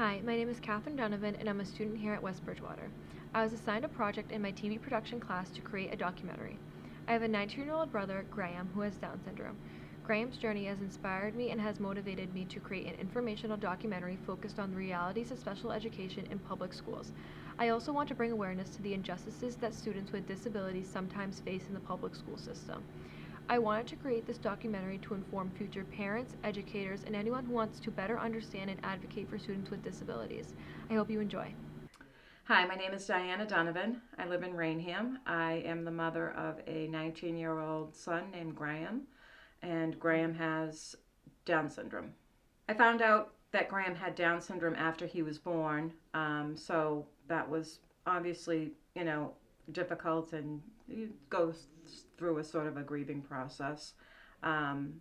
Hi, my name is Katherine Donovan, and I'm a student here at West Bridgewater. I was assigned a project in my TV production class to create a documentary. I have a 19-year-old brother, Graham, who has Down syndrome. Graham's journey has inspired me and has motivated me to create an informational documentary focused on the realities of special education in public schools. I also want to bring awareness to the injustices that students with disabilities sometimes face in the public school system. I wanted to create this documentary to inform future parents, educators, and anyone who wants to better understand and advocate for students with disabilities. I hope you enjoy. Hi, my name is Diana Donovan. I live in Rainham. I am the mother of a 19-year-old son named Graham, and Graham has Down syndrome. I found out that Graham had Down syndrome after he was born, so that was obviously, difficult, and you go through a sort of a grieving process. Um,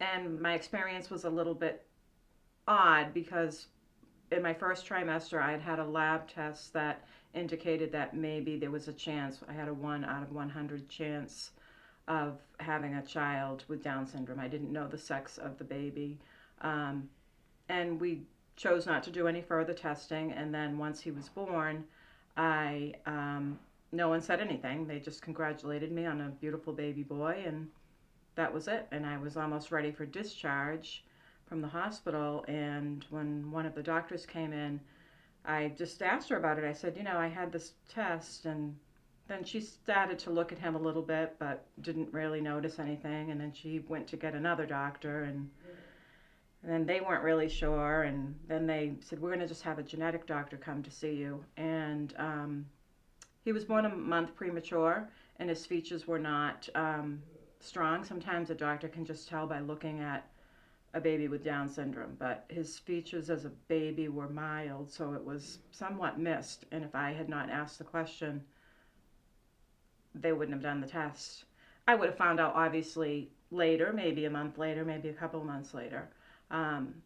and my experience was a little bit odd because in my first trimester, I had had a lab test that indicated that maybe there was a chance. I had a 1 out of 100 chance of having a child with Down syndrome. I didn't know the sex of the baby. And we chose not to do any further testing. And then once he was born, no one said anything. They just congratulated me on a beautiful baby boy, and that was it. And I was almost ready for discharge from the hospital, and when one of the doctors came in, I just asked her about it. I said, I had this test, and then she started to look at him a little bit, but didn't really notice anything, and then she went to get another doctor, and then they weren't really sure, and then they said, we're going to just have a genetic doctor come to see you, and he was born a month premature, and his features were not strong. Sometimes a doctor can just tell by looking at a baby with Down syndrome, but his features as a baby were mild, so it was somewhat missed. And if I had not asked the question, they wouldn't have done the test. I would have found out obviously later, maybe a month later, maybe a couple of months later.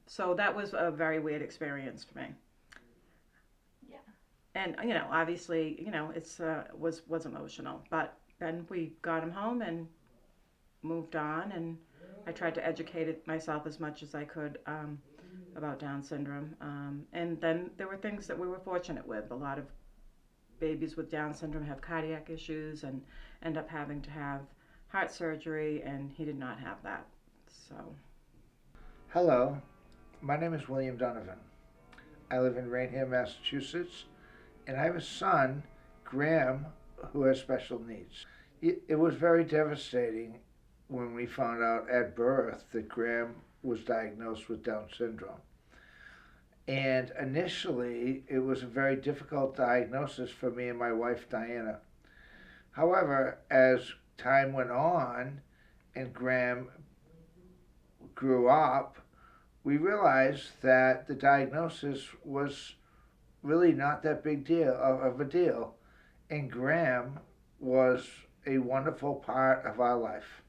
So that was a very weird experience for me. Yeah. And obviously, it's was emotional. But then we got him home and moved on, and I tried to educate myself as much as I could about Down syndrome. And then there were things that we were fortunate with. A lot of babies with Down syndrome have cardiac issues and end up having to have heart surgery, and he did not have that. So. Hello, my name is William Donovan. I live in Rainham, Massachusetts, and I have a son, Graham, who has special needs. It was very devastating when we found out at birth that Graham was diagnosed with Down syndrome. And initially, it was a very difficult diagnosis for me and my wife, Diana. However, as time went on and Graham grew up, we realized that the diagnosis was really not that big deal of a deal. And Graham was a wonderful part of our life.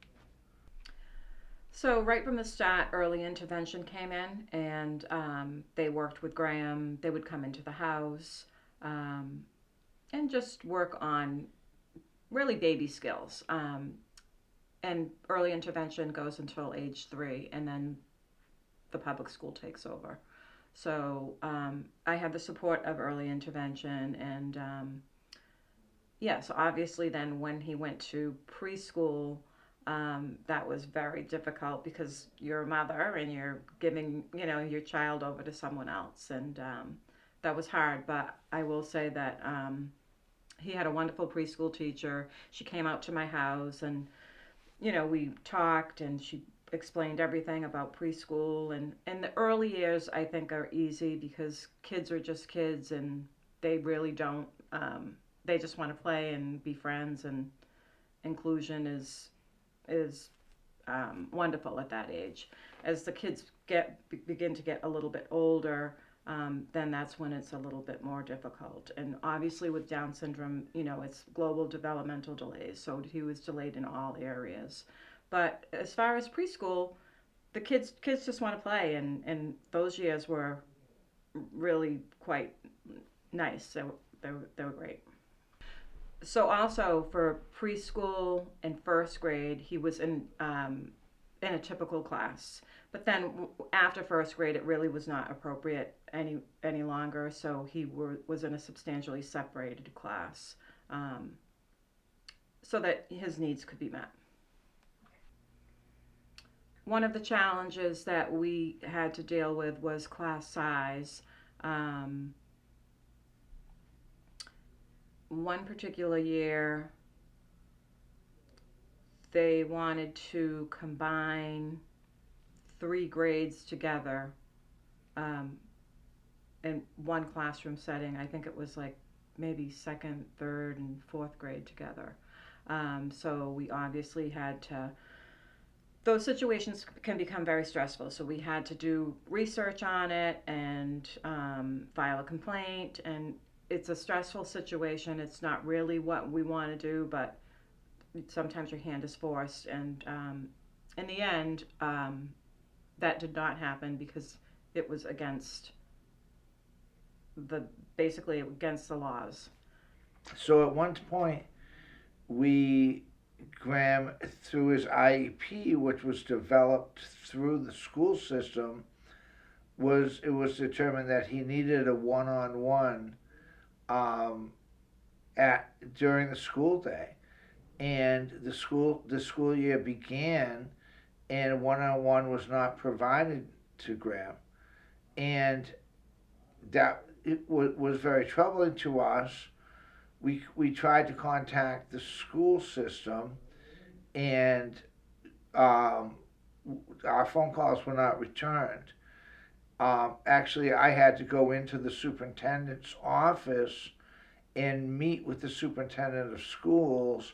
So right from the start, early intervention came in, and they worked with Graham. They would come into the house and just work on really baby skills. And early intervention goes until age 3, and then the public school takes over. So I had the support of early intervention, and so obviously then when he went to preschool, that was very difficult because you're a mother and you're giving, your child over to someone else. And that was hard. But I will say that he had a wonderful preschool teacher. She came out to my house, and, we talked, and she explained everything about preschool. And the early years, I think, are easy because kids are just kids, and they really don't, they just want to play and be friends, and inclusion is wonderful at that age. As the kids begin to get a little bit older, then that's when it's a little bit more difficult. And obviously with Down syndrome, it's global developmental delays, so he was delayed in all areas. But as far as preschool, the kids just want to play, and those years were really quite nice. So they were great. So also for preschool and first grade, he was in a typical class. But then after first grade, it really was not appropriate any longer. So he was in a substantially separated class, um, so that his needs could be met. One of the challenges that we had to deal with was class size. Um, One particular year, they wanted to combine 3 grades together um, in one classroom setting. I think it was like maybe second, third, and fourth grade together. So we obviously had to, those situations can become very stressful. So we had to do research on it and file a complaint. And it's a stressful situation. It's not really what we want to do, but sometimes your hand is forced. And in the end, that did not happen because it was against basically against the laws. So at one point, Graham, through his IEP, which was developed through the school system, it was determined that he needed a one-on-one at during the school day, and the school year began, and one-on-one was not provided to Graham, and that was very troubling to us. We tried to contact the school system, and our phone calls were not returned. Actually, I had to go into the superintendent's office and meet with the superintendent of schools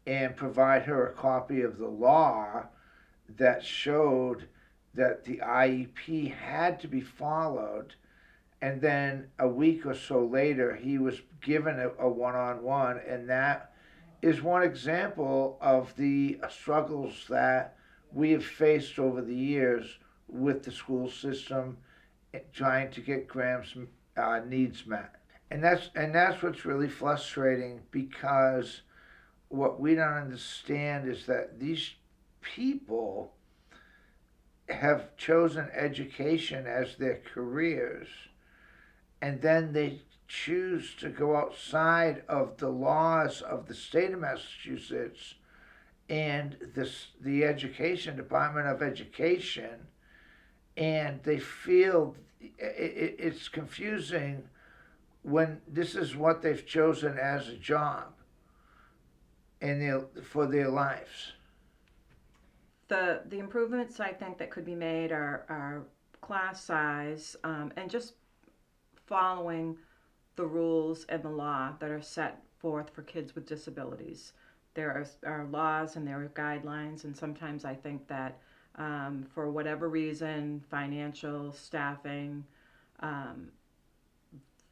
and provide her a copy of the law that showed that the IEP had to be followed. And then a week or so later, he was given a one-on-one, and that is one example of the struggles that we have faced over the years with the school system trying to get Graham's needs met. And that's what's really frustrating, because what we don't understand is that these people have chosen education as their careers, and then they choose to go outside of the laws of the state of Massachusetts and the Education Department of Education, and they feel it's confusing when this is what they've chosen as a job for their lives. The improvements I think that could be made are class size, and just following the rules and the law that are set forth for kids with disabilities. There are laws and there are guidelines, and sometimes I think that for whatever reason, financial, staffing,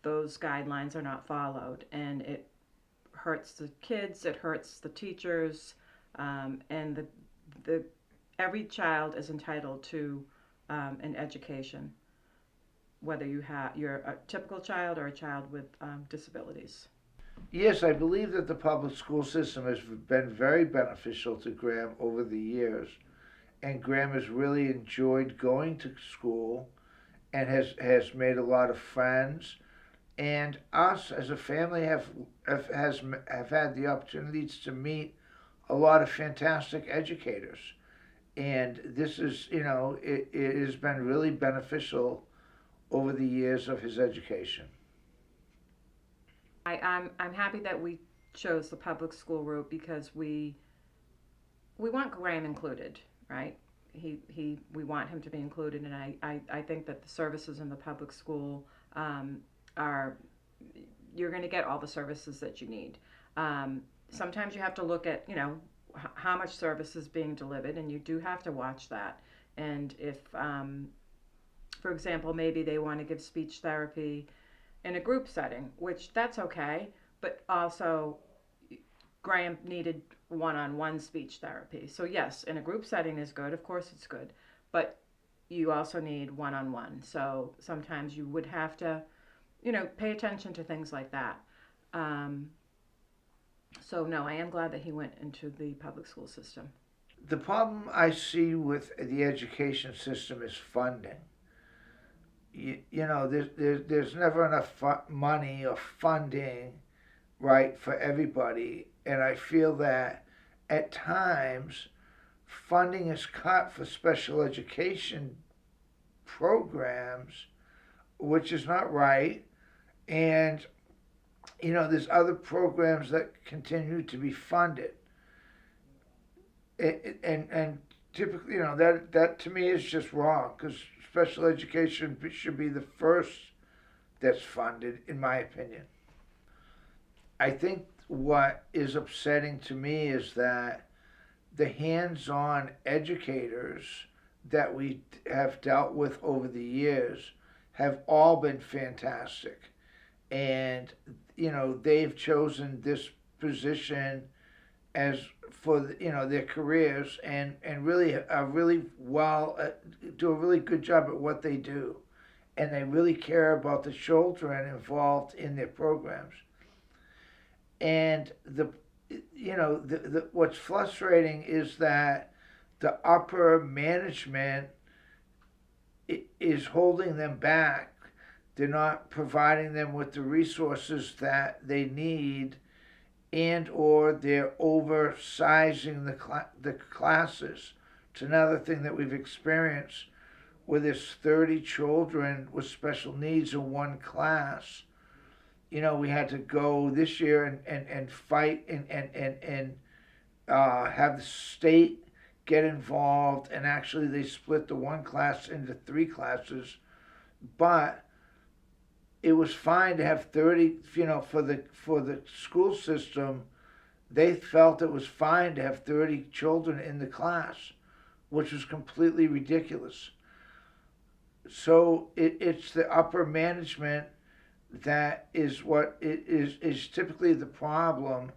those guidelines are not followed, and it hurts the kids, it hurts the teachers, and every child is entitled to an education, whether you're a typical child or a child with disabilities. Yes, I believe that the public school system has been very beneficial to Graham over the years, and Graham has really enjoyed going to school and has made a lot of friends. And us as a family have had the opportunities to meet a lot of fantastic educators, and this is it has been really beneficial over the years of his education. I'm happy that we chose the public school route because we want Graham included, right? We want him to be included, and I think that the services in the public school are, you're going to get all the services that you need. Sometimes you have to look at how much service is being delivered, and you do have to watch that. And if for example, maybe they want to give speech therapy in a group setting, which that's okay, but also Graham needed one-on-one speech therapy. So yes, in a group setting is good, of course it's good, but you also need one-on-one. So sometimes you would have to, pay attention to things like that. So no, I am glad that he went into the public school system. The problem I see with the education system is funding. There's never enough money or funding, right, for everybody. And I feel that at times funding is cut for special education programs, which is not right. And, there's other programs that continue to be funded. And typically, that to me is just wrong because special education should be the first that's funded, in my opinion. I think what is upsetting to me is that the hands on educators that we have dealt with over the years have all been fantastic. And, they've chosen this position as for their careers and really are really well do a really good job at what they do, and they really care about the children involved in their programs. And the what's frustrating is that the upper management is holding them back. They're not providing them with the resources that they need, and or they're oversizing the classes. It's another thing that we've experienced where there's 30 children with special needs in one class. We had to go this year and fight and have the state get involved, and actually they split the one class into three classes. But it was fine to have 30, for the school system. They felt it was fine to have 30 children in the class, which was completely ridiculous. So it's the upper management that is what is typically the problem,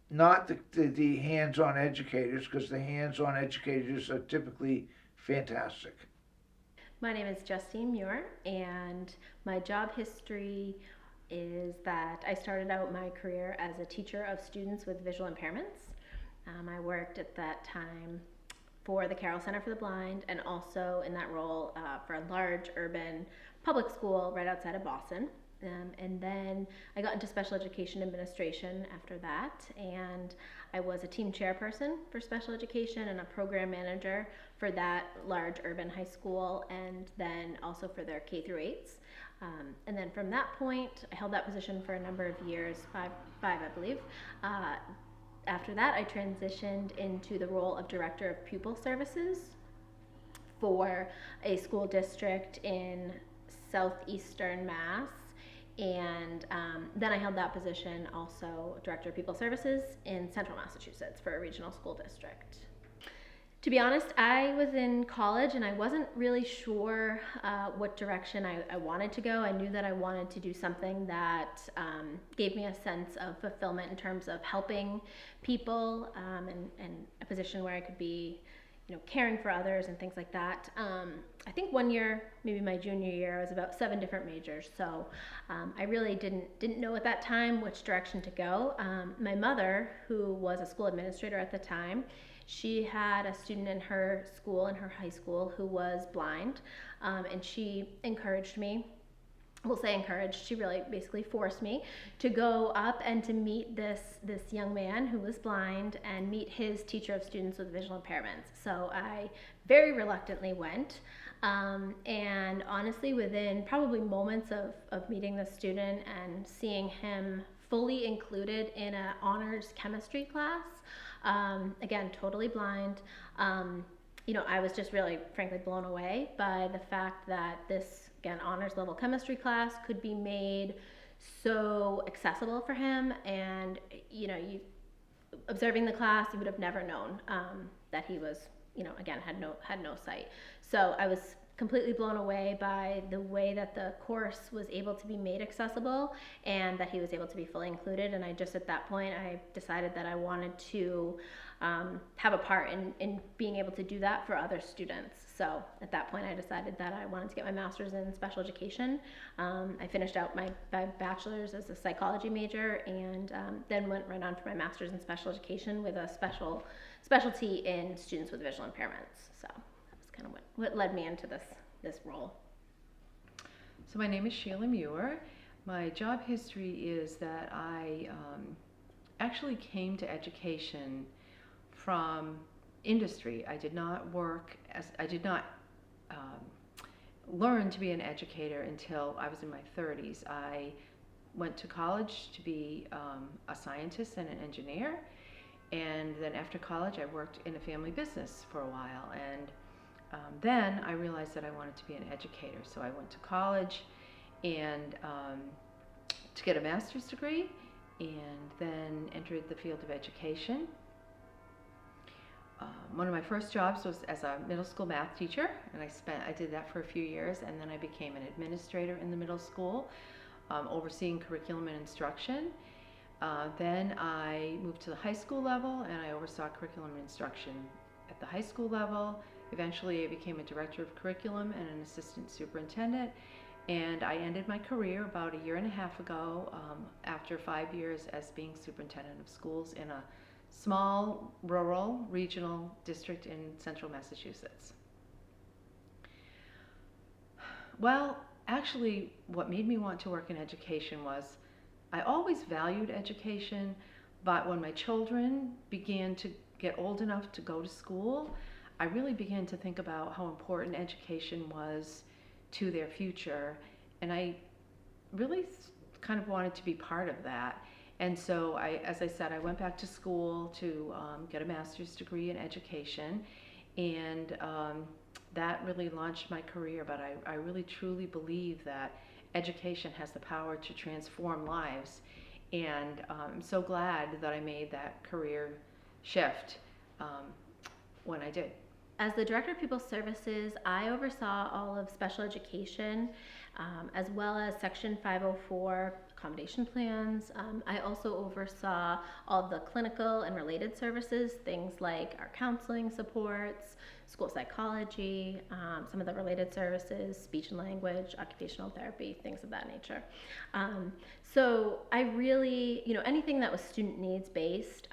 not the hands-on educators, because the hands-on educators are typically fantastic. My name is Justine Muir, and my job history is that I started out my career as a teacher of students with visual impairments. I worked at that time for the Carroll Center for the Blind, and also in that role for a large urban public school right outside of Boston. And then I got into special education administration after that, and I was a team chairperson for special education and a program manager for that large urban high school, and then also for their K through 8s. And then from that point, I held that position for a number of years, five I believe. After that, I transitioned into the role of director of pupil services for a school district in southeastern Mass. And then I held that position also, director of pupil services in central Massachusetts for a regional school district. To be honest, I was in college and I wasn't really sure what direction I wanted to go. I knew that I wanted to do something that gave me a sense of fulfillment in terms of helping people, and a position where I could be, caring for others and things like that. I think one year, maybe my junior year, I was about 7 different majors. So I really didn't know at that time which direction to go. My mother, who was a school administrator at the time, she had a student in her school, in her high school, who was blind, and she encouraged me. We'll say encouraged. She really basically forced me to go up and to meet this young man who was blind and meet his teacher of students with visual impairments. So I very reluctantly went. And honestly, within probably moments of meeting the student and seeing him fully included in an honors chemistry class, again, totally blind, I was just really, frankly, blown away by the fact that this, again, honors level chemistry class could be made so accessible for him. And, you observing the class, you would have never known that he was, again, had no sight. So I was completely blown away by the way that the course was able to be made accessible and that he was able to be fully included. And I just, at that point, I decided that I wanted to have a part in being able to do that for other students. So at that point, I decided that I wanted to get my master's in special education. I finished out my bachelor's as a psychology major, and then went right on for my master's in special education with a specialty in students with visual impairments. So that was kind of what led me into this role. So my name is Sheila Muir. My job history is that I actually came to education from industry. I did not learn to be an educator until I was in my 30s. I went to college to be a scientist and an engineer, and then after college I worked in a family business for a while, and then I realized that I wanted to be an educator. So I went to college and to get a master's degree, and then entered the field of education. One of my first jobs was as a middle school math teacher, and I did that for a few years, and then I became an administrator in the middle school, overseeing curriculum and instruction. Then I moved to the high school level, and I oversaw curriculum and instruction at the high school level. Eventually I became a director of curriculum and an assistant superintendent, and I ended my career about 1.5 years ago after 5 years as being superintendent of schools in a small rural regional district in central Massachusetts. Well, actually what made me want to work in education was I always valued education, but when my children began to get old enough to go to school, I really began to think about how important education was to their future, and I really kind of wanted to be part of that. And so as I said, I went back to school to get a master's degree in education, and that really launched my career. But I really truly believe that education has the power to transform lives, and I'm so glad that I made that career shift when I did. As the Director of People Services, I oversaw all of special education, as well as Section 504 accommodation plans. I also oversaw all of the clinical and related services, things like our counseling supports, school psychology, some of the related services, speech and language, occupational therapy, things of that nature. So I really, anything that was student needs based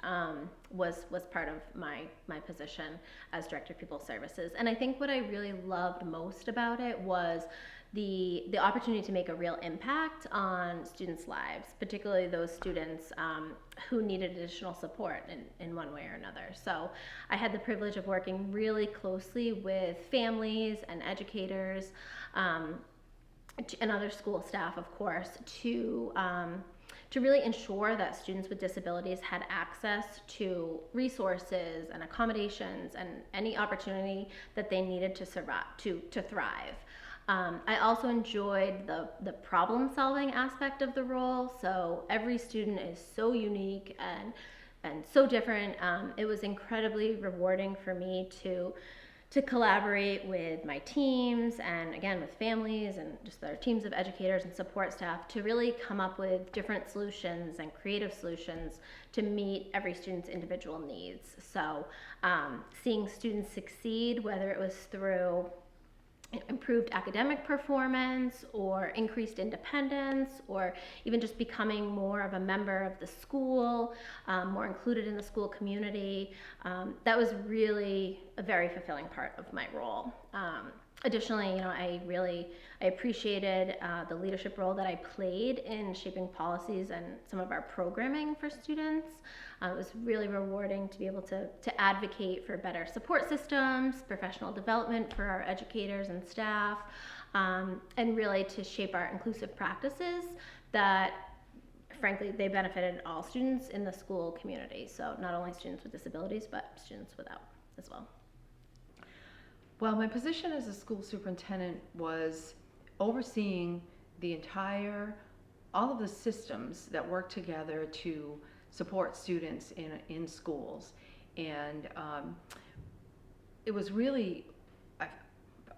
was part of my position as Director of People Services. And I think what I really loved most about it was the opportunity to make a real impact on students' lives, particularly those students who needed additional support in one way or another. So I had the privilege of working really closely with families and educators and other school staff, of course, to really ensure that students with disabilities had access to resources and accommodations and any opportunity that they needed to survive, to thrive. I also enjoyed the problem-solving aspect of the role. So every student is so unique and so different. It was incredibly rewarding for me to collaborate with my teams and again with families and just their teams of educators and support staff to really come up with different solutions and creative solutions to meet every student's individual needs. So seeing students succeed, whether it was through improved academic performance or increased independence, or even just becoming more of a member of the school, more included in the school community. That was really a very fulfilling part of my role. Additionally, I appreciated the leadership role that I played in shaping policies and some of our programming for students. It was really rewarding to be able to advocate for better support systems, professional development for our educators and staff, and really to shape our inclusive practices that, frankly, they benefited all students in the school community. So not only students with disabilities, but students without as well. Well, my position as a school superintendent was overseeing all of the systems that work together to support students in schools. And it was really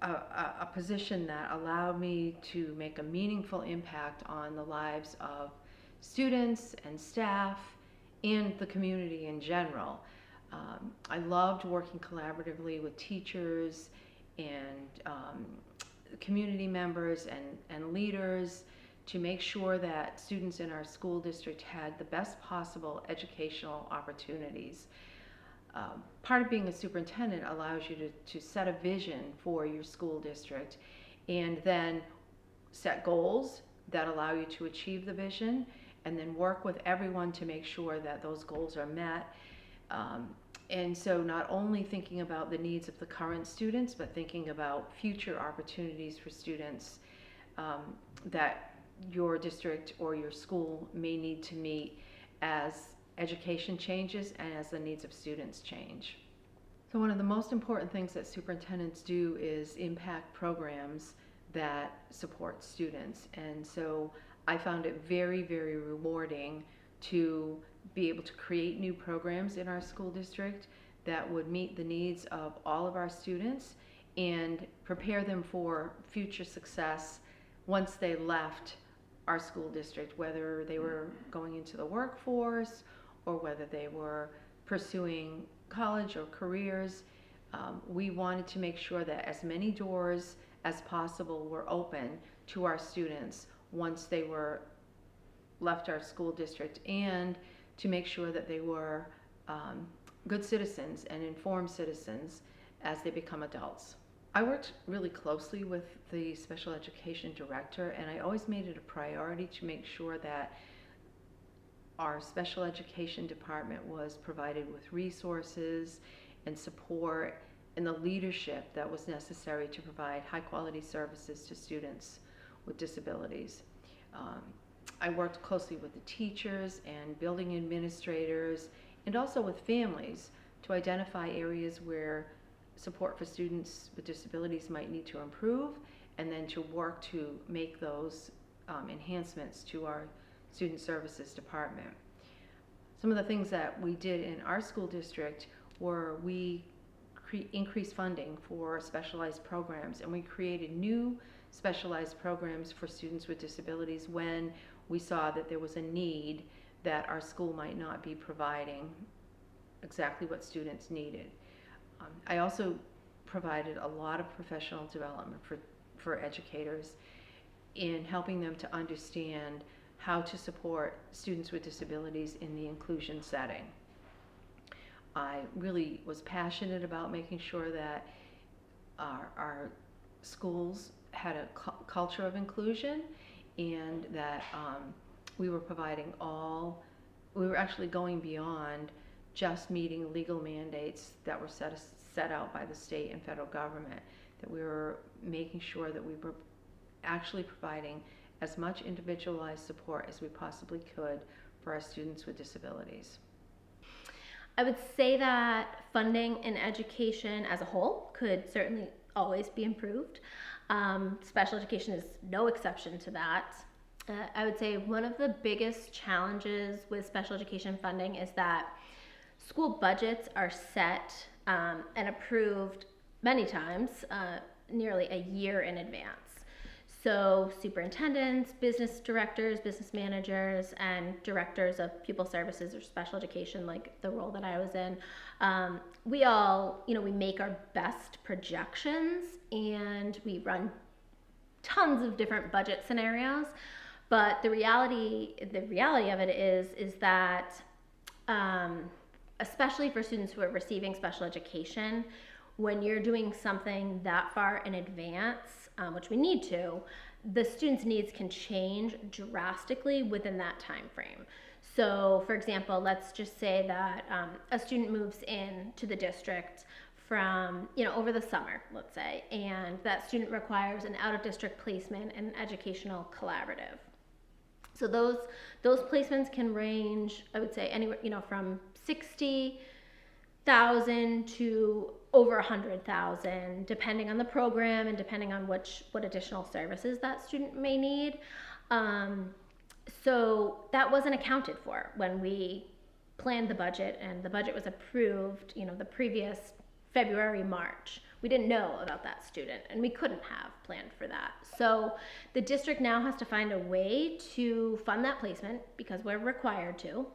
a position that allowed me to make a meaningful impact on the lives of students and staff and the community in general. I loved working collaboratively with teachers and community members and leaders to make sure that students in our school district had the best possible educational opportunities. Part of being a superintendent allows you to set a vision for your school district and then set goals that allow you to achieve the vision, and then work with everyone to make sure that those goals are met. And so not only thinking about the needs of the current students, but thinking about future opportunities for students that your district or your school may need to meet as education changes and as the needs of students change. So one of the most important things that superintendents do is impact programs that support students. And so I found it very, very rewarding to be able to create new programs in our school district that would meet the needs of all of our students and prepare them for future success once they left our school district, whether they were going into the workforce or whether they were pursuing college or careers. We wanted to make sure that as many doors as possible were open to our students once they were left our school district, and to make sure that they were good citizens and informed citizens as they become adults. I worked really closely with the special education director, and I always made it a priority to make sure that our special education department was provided with resources and support and the leadership that was necessary to provide high quality services to students with disabilities. I worked closely with the teachers and building administrators and also with families to identify areas where support for students with disabilities might need to improve, and then to work to make those enhancements to our student services department. Some of the things that we did in our school district were we increased funding for specialized programs, and we created new specialized programs for students with disabilities when we saw that there was a need that our school might not be providing exactly what students needed. I also provided a lot of professional development for educators in helping them to understand how to support students with disabilities in the inclusion setting. I really was passionate about making sure that our schools had a culture of inclusion, and that we were actually going beyond just meeting legal mandates that were set out by the state and federal government, that we were making sure that we were actually providing as much individualized support as we possibly could for our students with disabilities. I would say that funding in education as a whole could certainly always be improved. Special education is no exception to that. I would say one of the biggest challenges with special education funding is that school budgets are set and approved many times, nearly a year in advance. So superintendents, business directors, business managers, and directors of pupil services or special education, like the role that I was in, we all, we make our best projections and we run tons of different budget scenarios. But the reality of it is that, especially for students who are receiving special education, when you're doing something that far in advance, which we need to, the students' needs can change drastically within that time frame. So, for example, let's just say that a student moves in to the district from, over the summer, let's say, and that student requires an out-of-district placement and educational collaborative. So those placements can range, I would say, anywhere, from 60,000 to over 100,000, depending on the program and depending on what additional services that student may need. So that wasn't accounted for when we planned the budget, and the budget was approved, the previous February, March, We didn't know about that student, and we couldn't have planned for that. So the district now has to find a way to fund that placement because we're required to.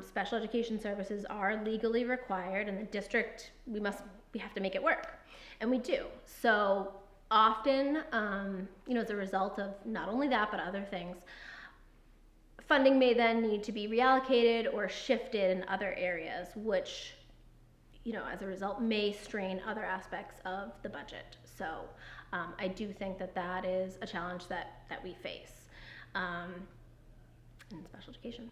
Special education services are legally required, and the district, we have to make it work, and we do. So often, as a result of not only that but other things, funding may then need to be reallocated or shifted in other areas, which, as a result, may strain other aspects of the budget. So I do think that is a challenge that we face in special education.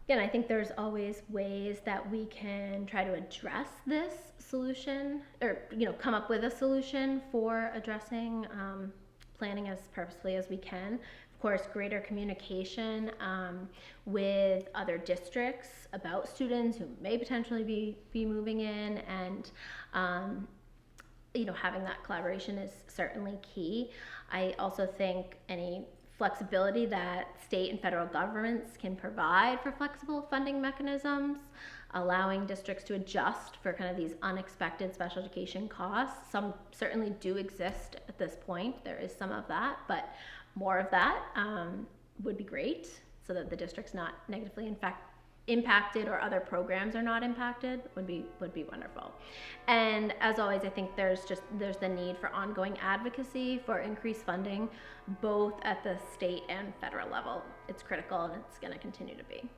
Again, I think there's always ways that we can try to address this solution, or come up with a solution for addressing planning as purposefully as we can. Of course, greater communication with other districts about students who may potentially be moving in, and having that collaboration is certainly key. I also think any flexibility that state and federal governments can provide for flexible funding mechanisms, allowing districts to adjust for kind of these unexpected special education costs. Some certainly do exist at this point. There is some of that, but more of that would be great, so that the district's not negatively impacted, or other programs are not impacted, would be wonderful. And as always, I think there's the need for ongoing advocacy for increased funding, both at the state and federal level. It's critical, and it's going to continue to be.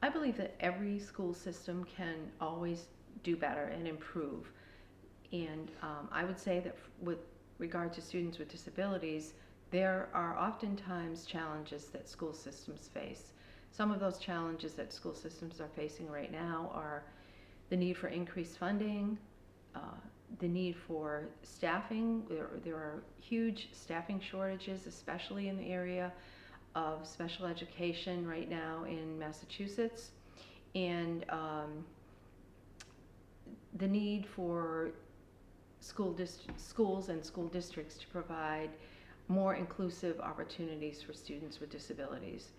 I believe that every school system can always do better and improve. And I would say that with regard to students with disabilities, there are oftentimes challenges that school systems face. Some of those challenges that school systems are facing right now are the need for increased funding, the need for staffing. There are huge staffing shortages, especially in the area of special education right now in Massachusetts, and the need for schools and school districts to provide more inclusive opportunities for students with disabilities.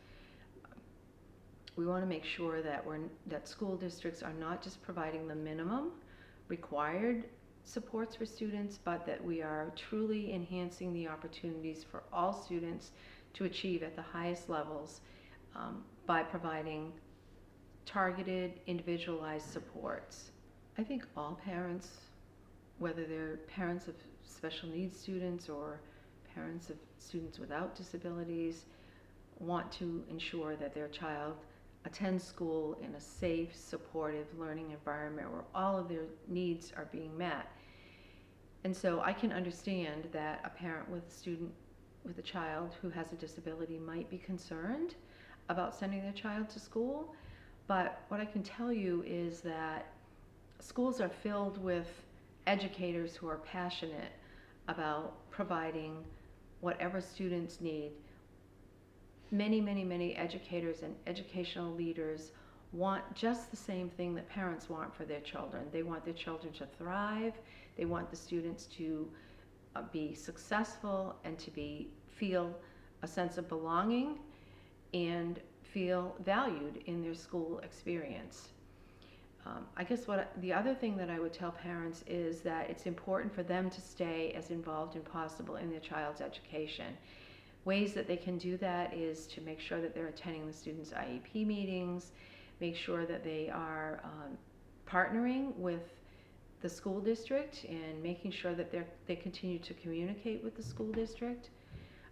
We want to make sure that school districts are not just providing the minimum required supports for students, but that we are truly enhancing the opportunities for all students to achieve at the highest levels by providing targeted, individualized supports. I think all parents, whether they're parents of special needs students or parents of students without disabilities, want to ensure that their child attend school in a safe, supportive learning environment where all of their needs are being met. And so I can understand that a parent with a child who has a disability might be concerned about sending their child to school, but what I can tell you is that schools are filled with educators who are passionate about providing whatever students need. Many educators and educational leaders want just the same thing that parents want for their children. They want their children to thrive. They want the students to be successful and to feel a sense of belonging and feel valued in their school experience. I guess the other thing that I would tell parents is that it's important for them to stay as involved as possible in their child's education. Ways that they can do that is to make sure that they're attending the students' IEP meetings, make sure that they are partnering with the school district and making sure that they continue to communicate with the school district.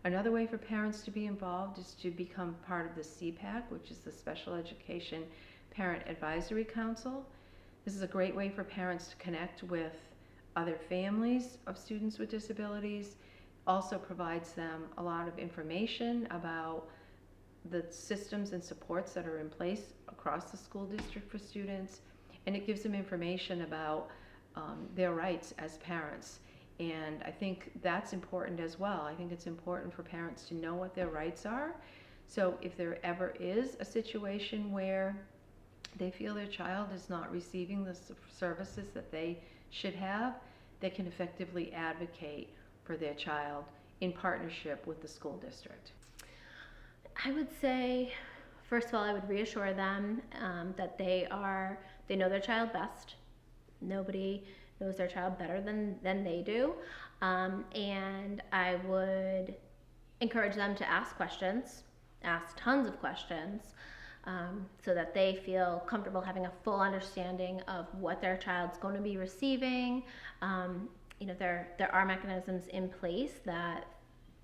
Another way for parents to be involved is to become part of the CPAC, which is the Special Education Parent Advisory Council. This is a great way for parents to connect with other families of students with disabilities. Also provides them a lot of information about the systems and supports that are in place across the school district for students, and it gives them information about their rights as parents. And I think that's important as well. I think it's important for parents to know what their rights are. So if there ever is a situation where they feel their child is not receiving the services that they should have, they can effectively advocate for their child in partnership with the school district. I would say, first of all, I would reassure them that they know their child best. Nobody knows their child better than they do. And I would encourage them to ask questions, ask tons of questions, so that they feel comfortable having a full understanding of what their child's going to be receiving. There are mechanisms in place that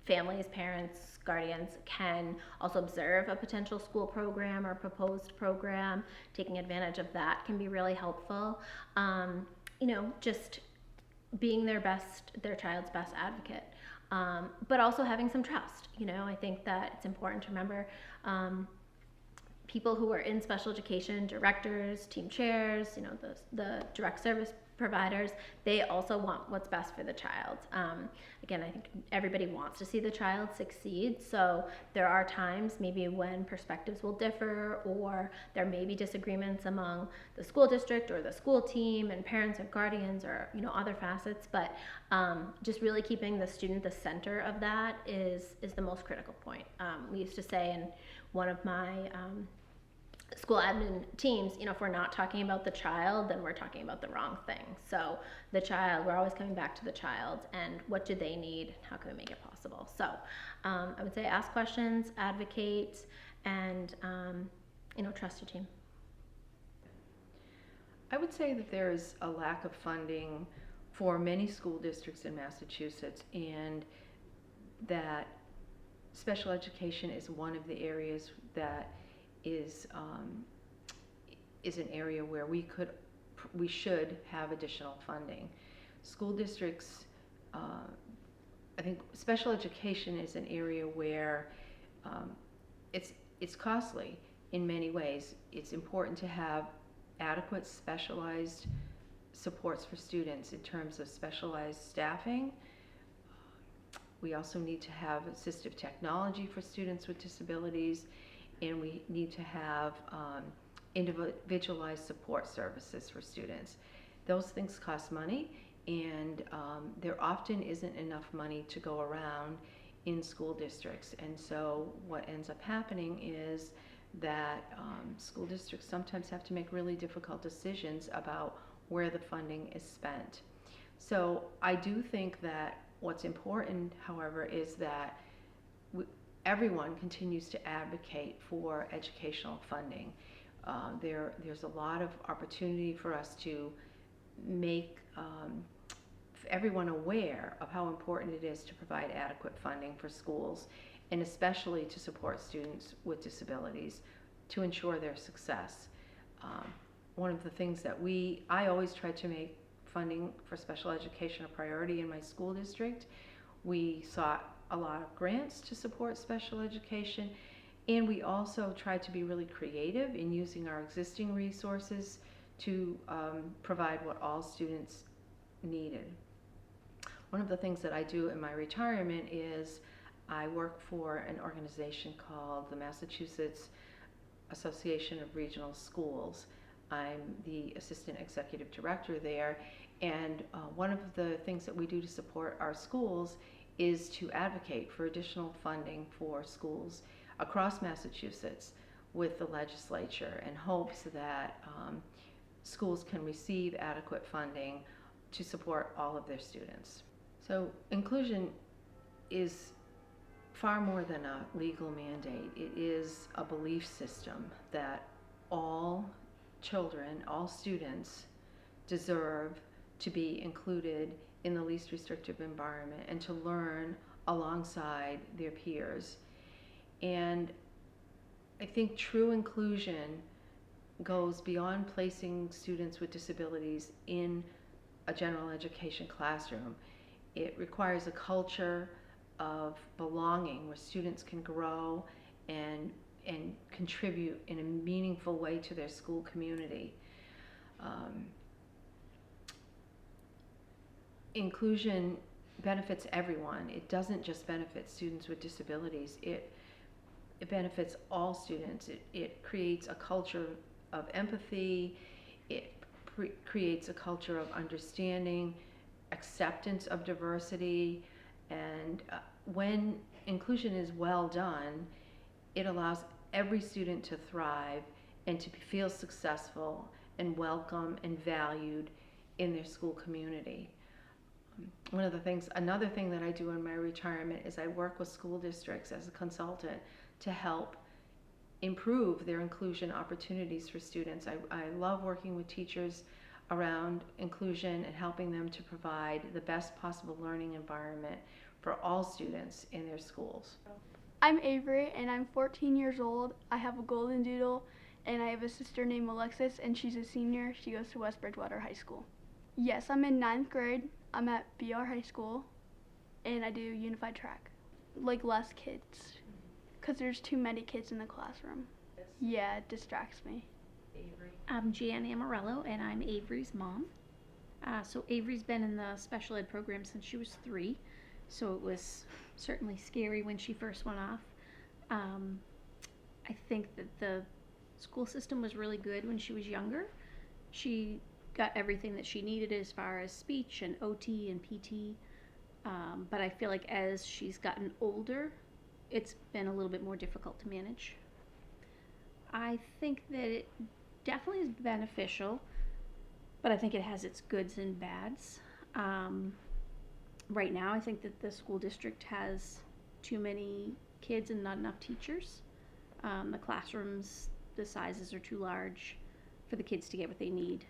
families, parents, guardians can also observe a potential school program or proposed program. Taking advantage of that can be really helpful. Just being their child's best advocate. But also having some trust. I think that it's important to remember people who are in special education, directors, team chairs, the direct service providers, they also want what's best for the child. Again, I think everybody wants to see the child succeed, so there are times maybe when perspectives will differ, or there may be disagreements among the school district or the school team and parents or guardians or other facets, but just really keeping the student the center of that is the most critical point. We used to say in one of my school admin teams, if we're not talking about the child, then we're talking about the wrong thing. So the child, we're always coming back to the child and what do they need, how can we make it possible. So I would say ask questions, advocate, and trust your team. I would say that there is a lack of funding for many school districts in Massachusetts, and that special education is one of the areas that is an area where we should have additional funding. School districts, I think special education is an area where it's costly in many ways. It's important to have adequate specialized supports for students in terms of specialized staffing. We also need to have assistive technology for students with disabilities, and we need to have individualized support services for students. Those things cost money, and there often isn't enough money to go around in school districts. And so what ends up happening is that school districts sometimes have to make really difficult decisions about where the funding is spent. So I do think that what's important, however, is that everyone continues to advocate for educational funding. There's a lot of opportunity for us to make everyone aware of how important it is to provide adequate funding for schools, and especially to support students with disabilities to ensure their success. One of the things that I always try to make funding for special education a priority in my school district. We sought a lot of grants to support special education, and we also tried to be really creative in using our existing resources to provide what all students needed. One of the things that I do in my retirement is I work for an organization called the Massachusetts Association of Regional Schools. I'm the assistant executive director there, and one of the things that we do to support our schools is to advocate for additional funding for schools across Massachusetts with the legislature, in hopes that schools can receive adequate funding to support all of their students. So inclusion is far more than a legal mandate. It is a belief system that all children, all students deserve to be included in the least restrictive environment and to learn alongside their peers. And I think true inclusion goes beyond placing students with disabilities in a general education classroom. It requires a culture of belonging where students can grow and contribute in a meaningful way to their school community. Inclusion benefits everyone. It doesn't just benefit students with disabilities. It benefits all students. It creates a culture of empathy. It creates a culture of understanding, acceptance of diversity, and when inclusion is well done, it allows every student to thrive and to feel successful and welcome and valued in their school community. Another thing that I do in my retirement is I work with school districts as a consultant to help improve their inclusion opportunities for students. I love working with teachers around inclusion and helping them to provide the best possible learning environment for all students in their schools. I'm Avery and I'm 14 years old. I have a golden doodle and I have a sister named Alexis and she's a senior. She goes to West Bridgewater High School. Yes, I'm in 9th grade. I'm at BR High School and I do unified track. Like less kids because there's too many kids in the classroom. Yeah, it distracts me. I'm Jan Amarello and I'm Avery's mom. So Avery's been in the special ed program since she was 3, so it was certainly scary when she first went off. I think that the school system was really good when she was younger. She got everything that she needed as far as speech and OT and PT, but I feel like as she's gotten older, it's been a little bit more difficult to manage. I think that it definitely is beneficial, but I think it has its goods and bads. Right now, I think that the school district has too many kids and not enough teachers. The classrooms, the sizes are too large for the kids to get what they need.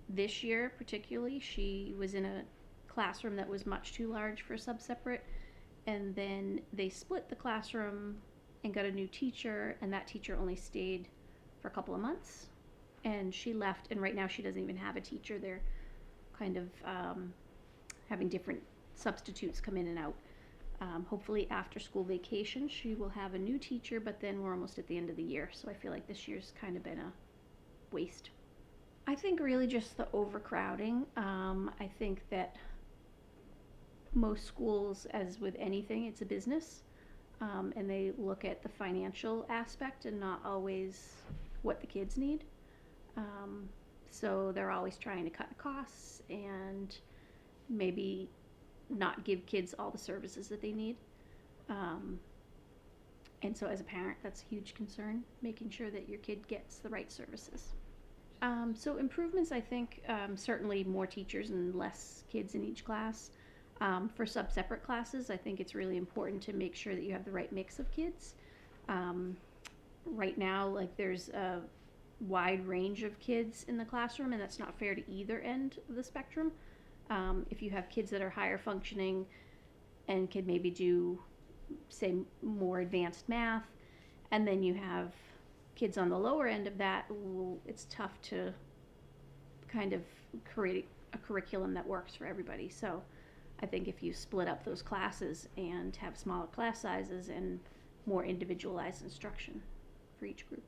This year particularly, she was in a classroom that was much too large for sub-separate, and then they split the classroom and got a new teacher, and that teacher only stayed for a couple of months, and she left, and right now she doesn't even have a teacher. They're kind of having different substitutes come in and out. Hopefully after school vacation she will have a new teacher, but then we're almost at the end of the year, so I feel like this year's kind of been a waste. I think really just the overcrowding. I think that most schools, as with anything, it's a business, and they look at the financial aspect and not always what the kids need. So they're always trying to cut costs and maybe not give kids all the services that they need. And so as a parent, that's a huge concern, making sure that your kid gets the right services. So improvements, I think, certainly more teachers and less kids in each class. For sub-separate classes, I think it's really important to make sure that you have the right mix of kids. Right now, like, there's a wide range of kids in the classroom, and that's not fair to either end of the spectrum. If you have kids that are higher functioning and can maybe do, say, more advanced math, and then you have kids on the lower end of that, it's tough to kind of create a curriculum that works for everybody. So I think if you split up those classes and have smaller class sizes and more individualized instruction for each group.